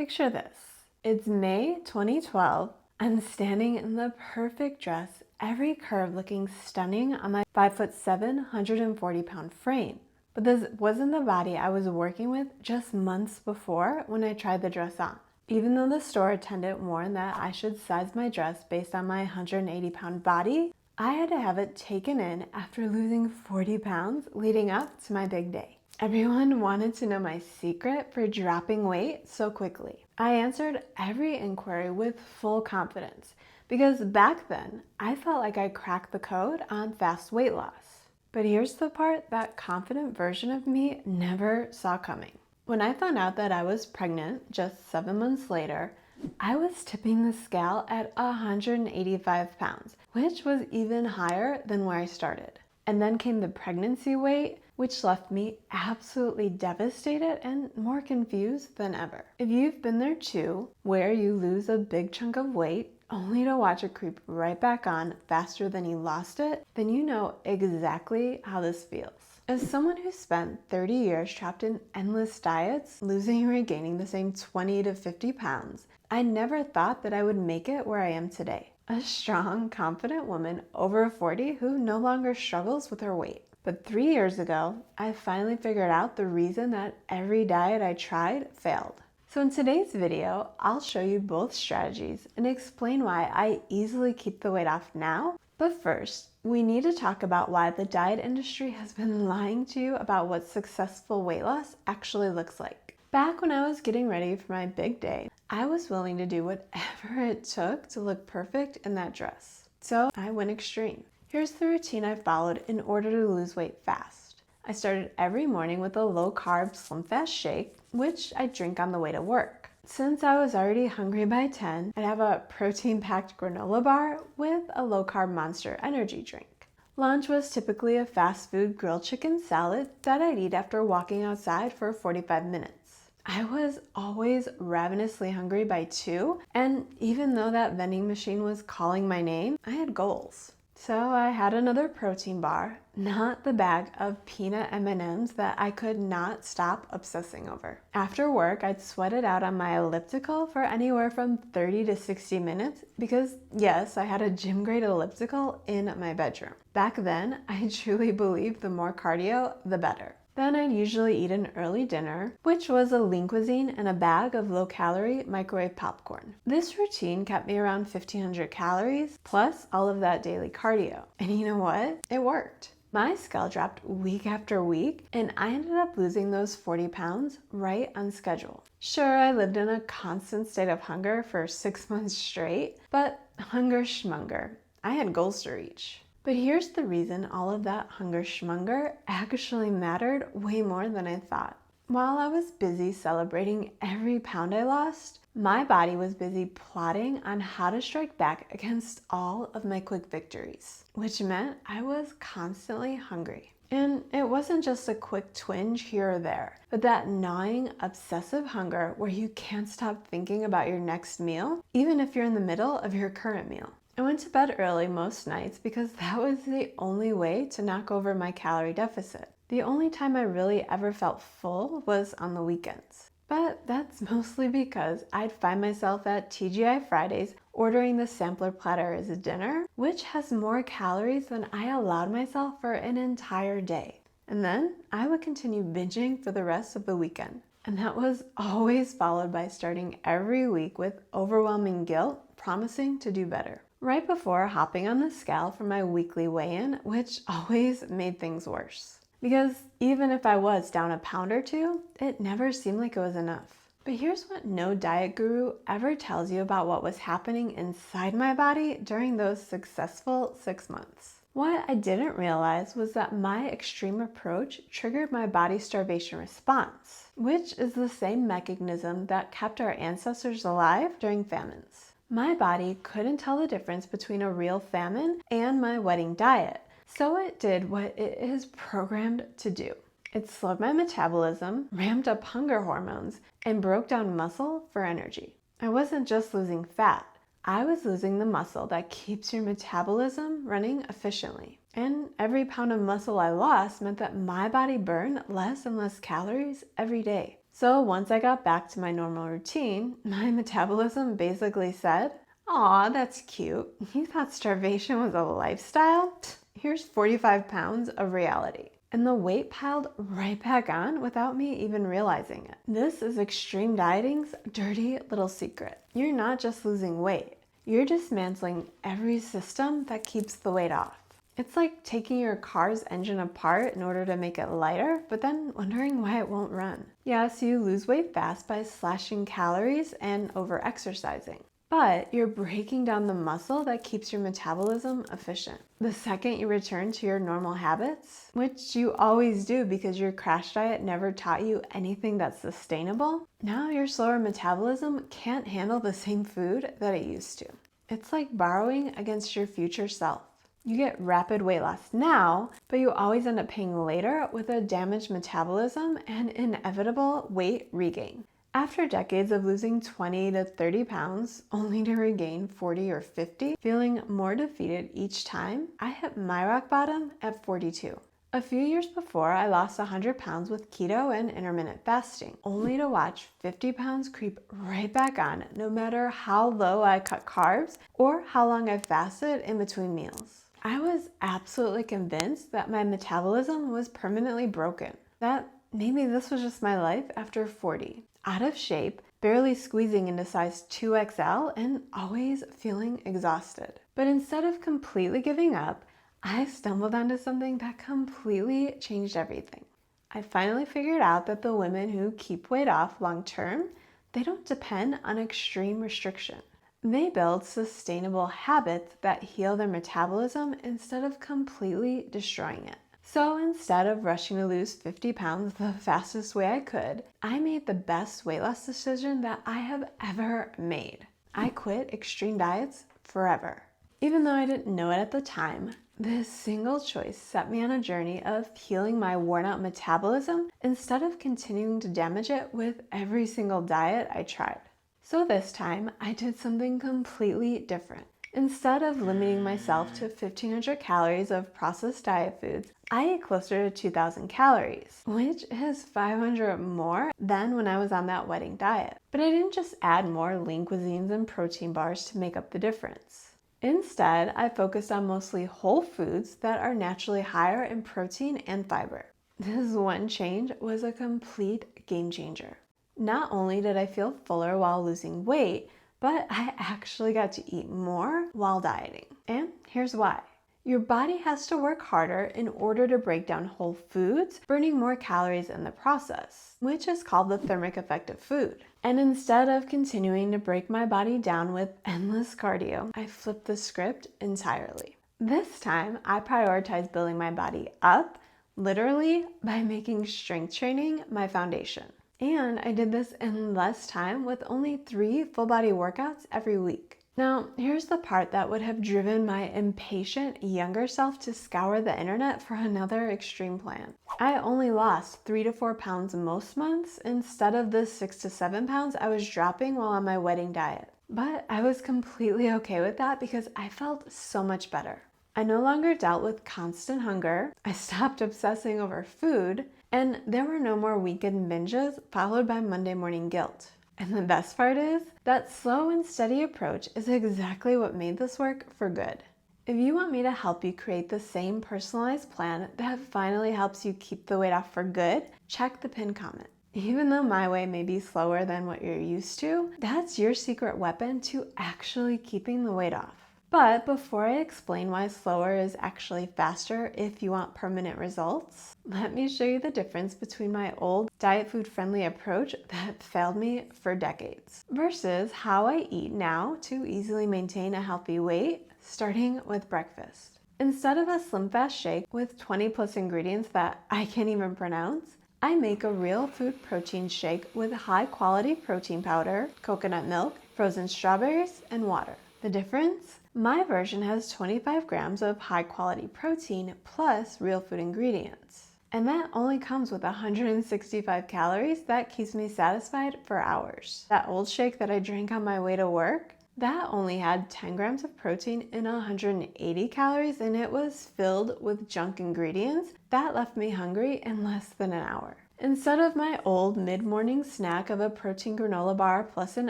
Picture this. It's May 2012. I'm standing in the perfect dress, every curve looking stunning on my 5'7", 140-pound frame. But this wasn't the body I was working with just months before when I tried the dress on. Even though the store attendant warned that I should size my dress based on my 180-pound body, I had to have it taken in after losing 40 pounds leading up to my big day. Everyone wanted to know my secret for dropping weight so quickly. I answered every inquiry with full confidence because back then I felt like I cracked the code on fast weight loss. But here's the part that confident version of me never saw coming. When I found out that I was pregnant just 7 months later, I was tipping the scale at 185 pounds, which was even higher than where I started. And then came the pregnancy weight, which left me absolutely devastated and more confused than ever. If you've been there too, where you lose a big chunk of weight only to watch it creep right back on faster than you lost it, then you know exactly how this feels. As someone who spent 30 years trapped in endless diets, losing or regaining the same 20 to 50 pounds, I never thought that I would make it where I am today. A strong, confident woman over 40 who no longer struggles with her weight. But 3 years ago, I finally figured out the reason that every diet I tried failed. So in today's video, I'll show you both strategies and explain why I easily keep the weight off now. But first, we need to talk about why the diet industry has been lying to you about what successful weight loss actually looks like. Back when I was getting ready for my big day, I was willing to do whatever it took to look perfect in that dress. So I went extreme. Here's the routine I followed in order to lose weight fast. I started every morning with a low-carb Slim Fast shake, which I drink on the way to work. Since I was already hungry by 10, I'd have a protein-packed granola bar with a low-carb Monster energy drink. Lunch was typically a fast food grilled chicken salad that I'd eat after walking outside for 45 minutes. I was always ravenously hungry by 2, and even though that vending machine was calling my name, I had goals. So I had another protein bar, not the bag of peanut M&Ms that I could not stop obsessing over. After work, I'd sweat it out on my elliptical for anywhere from 30 to 60 minutes because, yes, I had a gym-grade elliptical in my bedroom. Back then, I truly believed the more cardio, the better. Then I'd usually eat an early dinner, which was a lean cuisine and a bag of low-calorie microwave popcorn. This routine kept me around 1,500 calories, plus all of that daily cardio. And you know what? It worked. My scale dropped week after week, and I ended up losing those 40 pounds right on schedule. Sure, I lived in a constant state of hunger for 6 months straight, but hunger schmunger. I had goals to reach. But here's the reason all of that hunger schmunger actually mattered way more than I thought. While I was busy celebrating every pound I lost, my body was busy plotting on how to strike back against all of my quick victories, which meant I was constantly hungry. And it wasn't just a quick twinge here or there, but that gnawing, obsessive hunger where you can't stop thinking about your next meal, even if you're in the middle of your current meal. I went to bed early most nights because that was the only way to knock over my calorie deficit. The only time I really ever felt full was on the weekends. But that's mostly because I'd find myself at TGI Fridays ordering the sampler platter as a dinner, which has more calories than I allowed myself for an entire day. And then I would continue binging for the rest of the weekend. And that was always followed by starting every week with overwhelming guilt, promising to do better. Right before hopping on the scale for my weekly weigh-in, which always made things worse. Because even if I was down a pound or 2, it never seemed like it was enough. But here's what no diet guru ever tells you about what was happening inside my body during those successful 6 months. What I didn't realize was that my extreme approach triggered my body's starvation response, which is the same mechanism that kept our ancestors alive during famines. My body couldn't tell the difference between a real famine and my wedding diet, so it did what it is programmed to do. It slowed my metabolism, ramped up hunger hormones, and broke down muscle for energy. I wasn't just losing fat, I was losing the muscle that keeps your metabolism running efficiently. And every pound of muscle I lost meant that my body burned less and less calories every day. So once I got back to my normal routine, my metabolism basically said, "Aw, that's cute. You thought starvation was a lifestyle? Here's 45 pounds of reality." And the weight piled right back on without me even realizing it. This is extreme dieting's dirty little secret. You're not just losing weight. You're dismantling every system that keeps the weight off. It's like taking your car's engine apart in order to make it lighter, but then wondering why it won't run. Yes, you lose weight fast by slashing calories and over-exercising, but you're breaking down the muscle that keeps your metabolism efficient. The second you return to your normal habits, which you always do because your crash diet never taught you anything that's sustainable, now your slower metabolism can't handle the same food that it used to. It's like borrowing against your future self. You get rapid weight loss now, but you always end up paying later with a damaged metabolism and inevitable weight regain. After decades of losing 20 to 30 pounds, only to regain 40 or 50, feeling more defeated each time, I hit my rock bottom at 42. A few years before, I lost 100 pounds with keto and intermittent fasting, only to watch 50 pounds creep right back on no matter how low I cut carbs or how long I fasted in between meals. I was absolutely convinced that my metabolism was permanently broken, that maybe this was just my life after 40. Out of shape, barely squeezing into size 2XL, and always feeling exhausted. But instead of completely giving up, I stumbled onto something that completely changed everything. I finally figured out that the women who keep weight off long term, they don't depend on extreme restriction. They build sustainable habits that heal their metabolism instead of completely destroying it. So instead of rushing to lose 50 pounds the fastest way I could, I made the best weight loss decision that I have ever made. I quit extreme diets forever. Even though I didn't know it at the time, this single choice set me on a journey of healing my worn out metabolism instead of continuing to damage it with every single diet I tried. So this time, I did something completely different. Instead of limiting myself to 1,500 calories of processed diet foods, I ate closer to 2,000 calories, which is 500 more than when I was on that wedding diet. But I didn't just add more lean cuisines and protein bars to make up the difference. Instead, I focused on mostly whole foods that are naturally higher in protein and fiber. This one change was a complete game changer. Not only did I feel fuller while losing weight, but I actually got to eat more while dieting. And here's why. Your body has to work harder in order to break down whole foods, burning more calories in the process, which is called the thermic effect of food. And instead of continuing to break my body down with endless cardio, I flipped the script entirely. This time, I prioritized building my body up, literally, by making strength training my foundation. And I did this in less time with only 3 full body workouts every week. Now, here's the part that would have driven my impatient younger self to scour the internet for another extreme plan. I only lost 3 to 4 pounds most months instead of the 6 to 7 pounds I was dropping while on my wedding diet. But I was completely okay with that because I felt so much better. I no longer dealt with constant hunger, I stopped obsessing over food, and there were no more weekend binges followed by Monday morning guilt. And the best part is, that slow and steady approach is exactly what made this work for good. If you want me to help you create the same personalized plan that finally helps you keep the weight off for good, check the pinned comment. Even though my way may be slower than what you're used to, that's your secret weapon to actually keeping the weight off. But before I explain why slower is actually faster if you want permanent results, let me show you the difference between my old diet food friendly approach that failed me for decades versus how I eat now to easily maintain a healthy weight, starting with breakfast. Instead of a slim fast shake with 20 plus ingredients that I can't even pronounce, I make a real food protein shake with high quality protein powder, coconut milk, frozen strawberries, and water. The difference? My version has 25 grams of high quality protein plus real food ingredients. And that only comes with 165 calories that keeps me satisfied for hours. That old shake that I drank on my way to work, that only had 10 grams of protein and 180 calories, and it was filled with junk ingredients that left me hungry in less than an hour. Instead of my old mid-morning snack of a protein granola bar plus an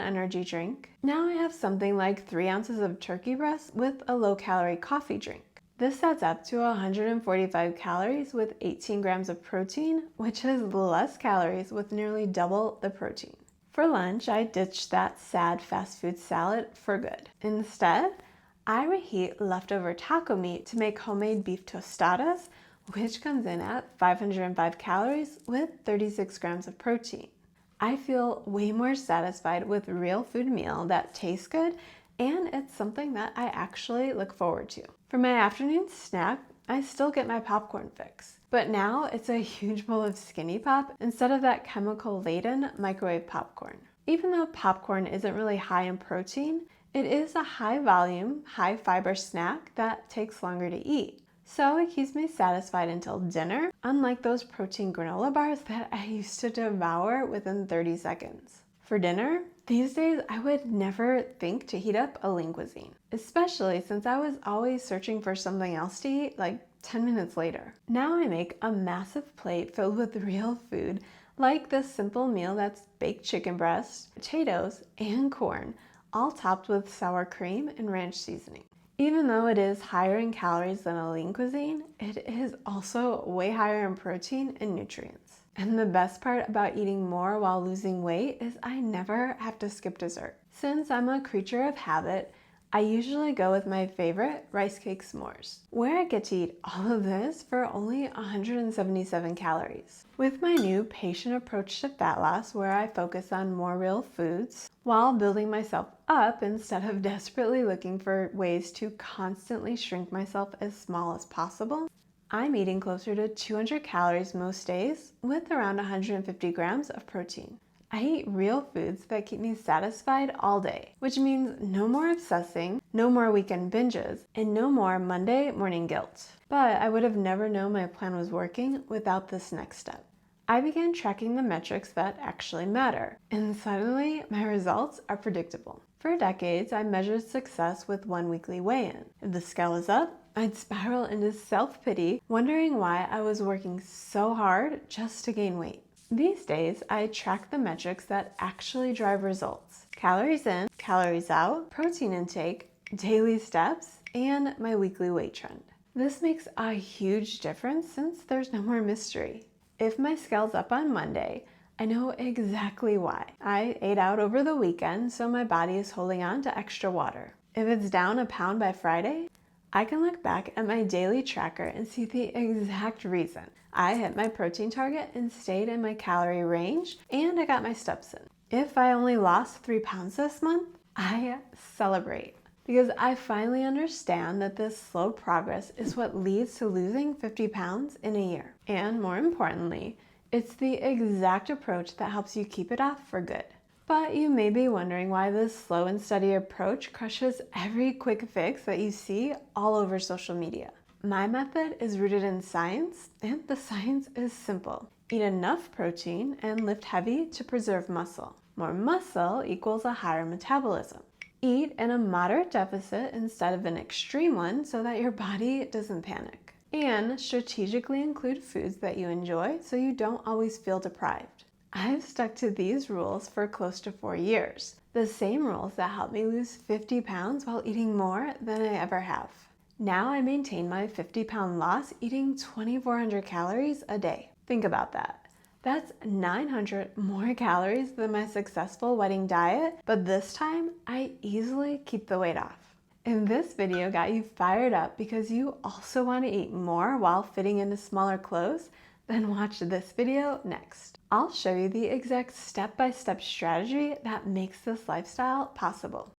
energy drink, now I have something like 3 ounces of turkey breast with a low-calorie coffee drink. This adds up to 145 calories with 18 grams of protein, which is less calories with nearly double the protein. For lunch, I ditched that sad fast food salad for good. Instead, I reheat leftover taco meat to make homemade beef tostadas, which comes in at 505 calories with 36 grams of protein. I feel way more satisfied with a real food meal that tastes good, and it's something that I actually look forward to. For my afternoon snack, I still get my popcorn fix, but now it's a huge bowl of Skinny Pop instead of that chemical-laden microwave popcorn. Even though popcorn isn't really high in protein, it is a high-volume, high-fiber snack that takes longer to eat. So it keeps me satisfied until dinner, unlike those protein granola bars that I used to devour within 30 seconds. For dinner, these days I would never think to heat up a lean cuisine, especially since I was always searching for something else to eat like 10 minutes later. Now I make a massive plate filled with real food, like this simple meal that's baked chicken breast, potatoes, and corn, all topped with sour cream and ranch seasoning. Even though it is higher in calories than a lean cuisine, it is also way higher in protein and nutrients. And the best part about eating more while losing weight is I never have to skip dessert. Since I'm a creature of habit, I usually go with my favorite rice cake s'mores, where I get to eat all of this for only 177 calories. With my new patient approach to fat loss, where I focus on more real foods while building myself up instead of desperately looking for ways to constantly shrink myself as small as possible, I'm eating closer to 200 calories most days with around 150 grams of protein. I eat real foods that keep me satisfied all day, which means no more obsessing, no more weekend binges, and no more Monday morning guilt. But I would have never known my plan was working without this next step. I began tracking the metrics that actually matter, and suddenly my results are predictable. For decades, I measured success with one weekly weigh-in. If the scale was up, I'd spiral into self-pity, wondering why I was working so hard just to gain weight. These days, I track the metrics that actually drive results: calories in, calories out, protein intake, daily steps, and my weekly weight trend. This makes a huge difference since there's no more mystery. If my scale's up on Monday, I know exactly why. I ate out over the weekend, so my body is holding on to extra water. If it's down a pound by Friday, I can look back at my daily tracker and see the exact reason. I hit my protein target and stayed in my calorie range, and I got my steps in. If I only lost 3 pounds this month, I celebrate, because I finally understand that this slow progress is what leads to losing 50 pounds in a year. And more importantly, it's the exact approach that helps you keep it off for good. But you may be wondering why this slow and steady approach crushes every quick fix that you see all over social media. My method is rooted in science, and the science is simple. Eat enough protein and lift heavy to preserve muscle. More muscle equals a higher metabolism. Eat in a moderate deficit instead of an extreme one so that your body doesn't panic. And strategically include foods that you enjoy so you don't always feel deprived. I've stuck to these rules for close to 4 years. The same rules that helped me lose 50 pounds while eating more than I ever have. Now I maintain my 50-pound loss eating 2,400 calories a day. Think about that. That's 900 more calories than my successful wedding diet, but this time I easily keep the weight off. If this video got you fired up because you also want to eat more while fitting into smaller clothes, then watch this video next. I'll show you the exact step-by-step strategy that makes this lifestyle possible.